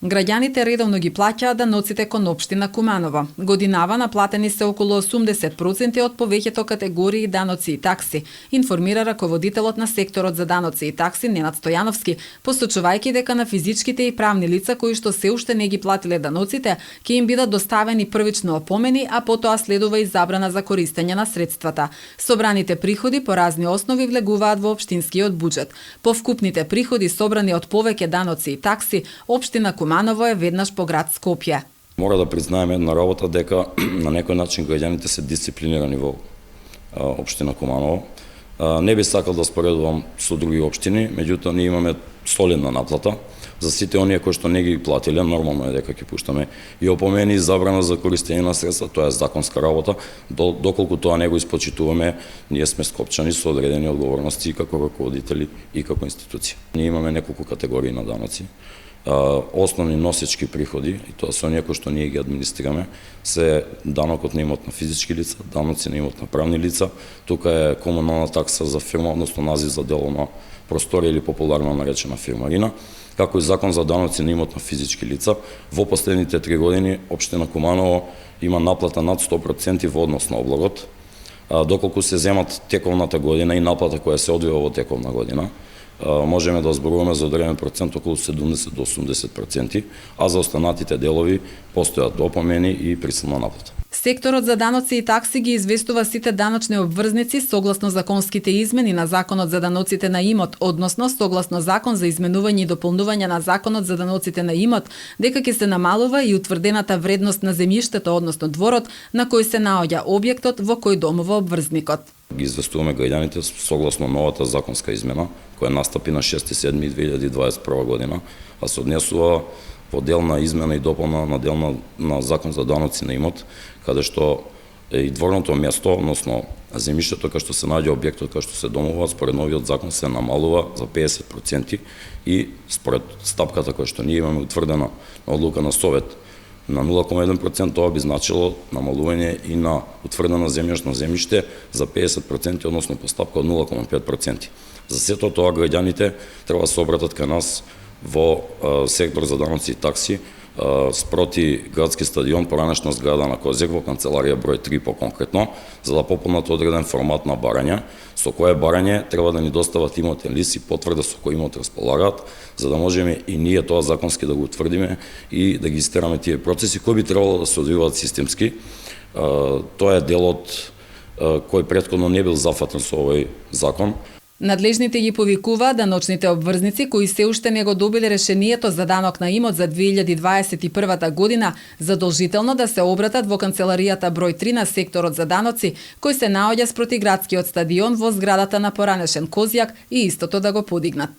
Граѓаните редовно ги плаќаат даноците кон општина Куманово. Годинава наплатени се околу 80% од повеќето категории даноци и такси, информира раководителот на секторот за даноци и такси Ненад Стојановски, посочувајќи дека на физичките и правни лица кои што се уште не ги платиле даноците, ќе им бидат доставени првично опомени, а потоа следува и забрана за користење на средствата. Собраните приходи по разни основи влегуваат во општинскиот буџет. По вкупните приходи собрани од повеќе даноци и такси, општина Куманово е веднаш по град Скопје. Мора да признаеме една работа дека на некој начин граѓаните се дисциплинирани во општина Куманово. Не би сакал да споредувам со други општини, меѓутоа ние имаме солидна наплата. За сите оние кои што не ги платиле, нормално е дека ќе пуштаме и опомени и забрана за користење на средства, тоа е законска работа. Доколку тоа не го испочитуваме, ние сме скопчани со одредени одговорности и како раководители и како институција. Ние имаме неколку категории на даноци. Основни носечки приходи, и тоа се оние кои што ние ги администрираме, се данокот на имот на физички лица, даноци на имот на правни лица, тука е комунална такса за фирма, односно назив за дело на просторија или популарно наречена фирмарина, како и закон за даноци на имот на физички лица. Во последните 3 години општина Куманово има наплата над 100% во однос на облагот, доколку се земат тековната година и наплата која се одвива во тековна година, можеме да зборуваме за одреден процент околу 70 до 80%, а за останатите делови постојат опомени и присилна наплата. Секторот за даноци и такси ги известува сите даночни обврзници согласно законските измени на Законот за даноците на имот, односно согласно Закон за изменување и дополнување на Законот за даноците на имот, дека ќе се намалува и утврдената вредност на земјиштето, односно дворот, на кој се наоѓа објектот во кој домува обврзникот. Ги известуваме граѓаните согласно новата законска измена, која настапи на 6.7.2021 година, а се однесува во дел на измена и дополна на дел на Закон за даноци на имот, каде што и дворното место, односно земјиштето кај што се наоѓа објектот кај што се домува, според новиот закон се намалува за 50% и според стапката која што ние имаме утврдена на одлука на Совет на 0,1%, тоа би значило намалување и на утврдено земјишно земјиште за 50%, односно по стапка од 0,5%. За сето тоа граѓаните треба да се обратат кај нас во сектор за даноци и такси спроти градски стадион, поранешна зграда на Козјак, во канцеларија број 3 по-конкретно, за да пополнат одреден формат на барање, со кое барање треба да ни достават имотен лист и потврда со кој имот располагаат, за да можеме и ние тоа законски да го утврдиме и да ги истераме тие процеси кои би требало да се одвиваат системски. Тоа е делот кој претходно не бил зафатен со овој закон. Надлежните ги повикуваат даночните обврзници кои се уште не го добиле решението за данок на имот за 2021 година задолжително да се обратат во канцеларијата број 3 на секторот за даноци кој се наоѓа спроти градскиот стадион во зградата на поранешен Козјак и истото да го подигнат.